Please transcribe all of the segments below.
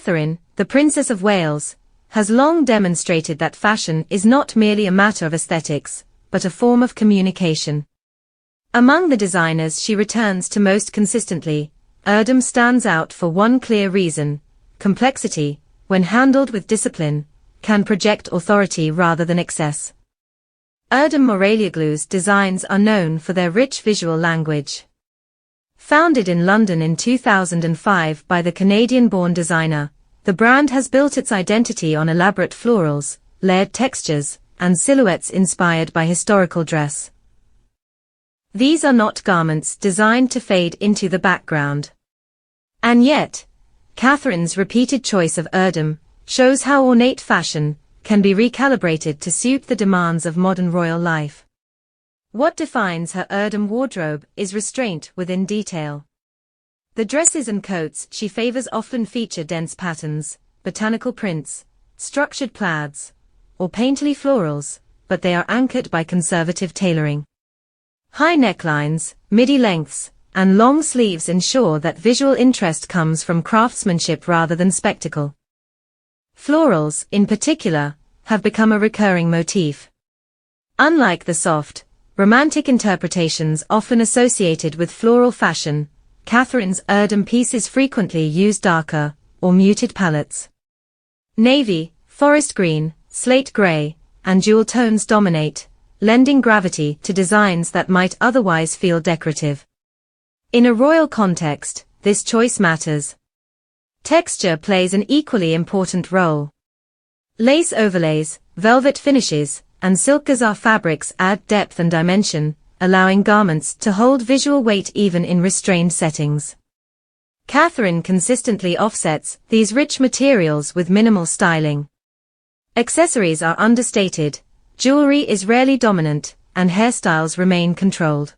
Catherine, the Princess of Wales, has long demonstrated that fashion is not merely a matter of aesthetics, but a form of communication. Among the designers she returns to most consistently, Erdem stands out for one clear reason: complexity, when handled with discipline, can project authority rather than excess. Erdem Moralioglu's designs are known for their rich visual language. Founded in London in 2005 by the Canadian-born designer, the brand has built its identity on elaborate florals, layered textures, and silhouettes inspired by historical dress. These are not garments designed to fade into the background. And yet, Catherine's repeated choice of Erdem shows how ornate fashion can be recalibrated to suit the demands of modern royal life. What defines her Erdem wardrobe is restraint within detail. The dresses and coats she favors often feature dense patterns, botanical prints, structured plaids, or painterly florals, but they are anchored by conservative tailoring. High necklines, midi lengths, and long sleeves ensure that visual interest comes from craftsmanship rather than spectacle. Florals, in particular, have become a recurring motif. Unlike the soft, romantic interpretations often associated with floral fashion, Catherine's Erdem pieces frequently use darker, or muted palettes. Navy, forest green, slate gray, and jewel tones dominate, lending gravity to designs that might otherwise feel decorative. In a royal context, this choice matters. Texture plays an equally important role. Lace overlays, velvet finishes, and silk gazelle fabrics add depth and dimension, allowing garments to hold visual weight even in restrained settings. Catherine consistently offsets these rich materials with minimal styling. Accessories are understated, jewelry is rarely dominant, and hairstyles remain controlled.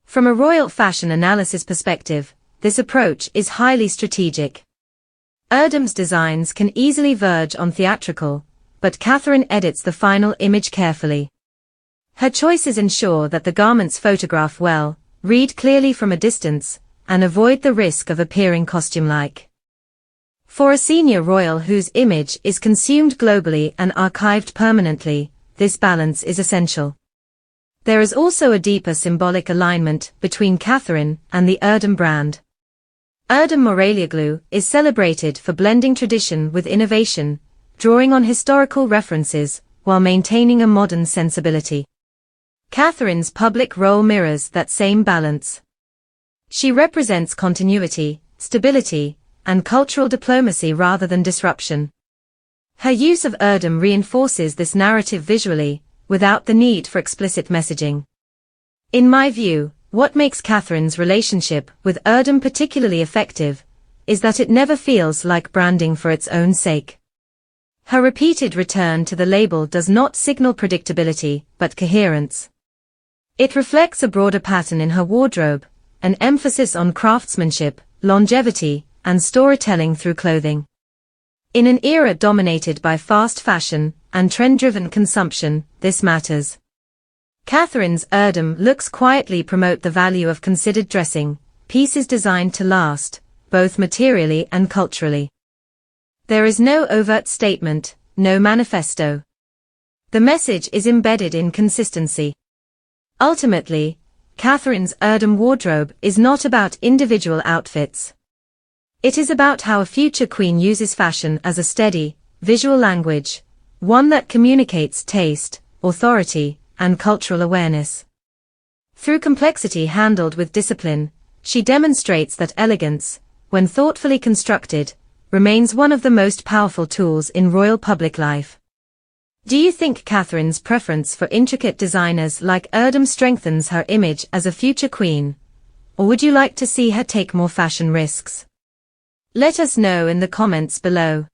From a royal fashion analysis perspective, this approach is highly strategic. Erdem's designs can easily verge on theatrical, but Catherine edits the final image carefully. Her choices ensure that the garments photograph well, read clearly from a distance, and avoid the risk of appearing costume-like. For a senior royal whose image is consumed globally and archived permanently, this balance is essential. There is also a deeper symbolic alignment between Catherine and the Erdem brand. Erdem Moralioglu is celebrated for blending tradition with innovation, drawing on historical references while maintaining a modern sensibility. Catherine's public role mirrors that same balance. She represents continuity, stability, and cultural diplomacy rather than disruption. Her use of Erdem reinforces this narrative visually, without the need for explicit messaging. In my view, what makes Catherine's relationship with Erdem particularly effective is that it never feels like branding for its own sake. Her repeated return to the label does not signal predictability, but coherence. It reflects a broader pattern in her wardrobe, an emphasis on craftsmanship, longevity, and storytelling through clothing. In an era dominated by fast fashion and trend-driven consumption, this matters. Catherine's Erdem looks quietly promote the value of considered dressing, pieces designed to last, both materially and culturally. There is no overt statement, no manifesto. The message is embedded in consistency. Ultimately, Catherine's Erdem wardrobe is not about individual outfits. It is about how a future queen uses fashion as a steady, visual language, one that communicates taste, authority, and cultural awareness. Through complexity handled with discipline, she demonstrates that elegance, when thoughtfully constructed, remains one of the most powerful tools in royal public life. Do you think Catherine's preference for intricate designers like Erdem strengthens her image as a future queen, or would you like to see her take more fashion risks? Let us know in the comments below.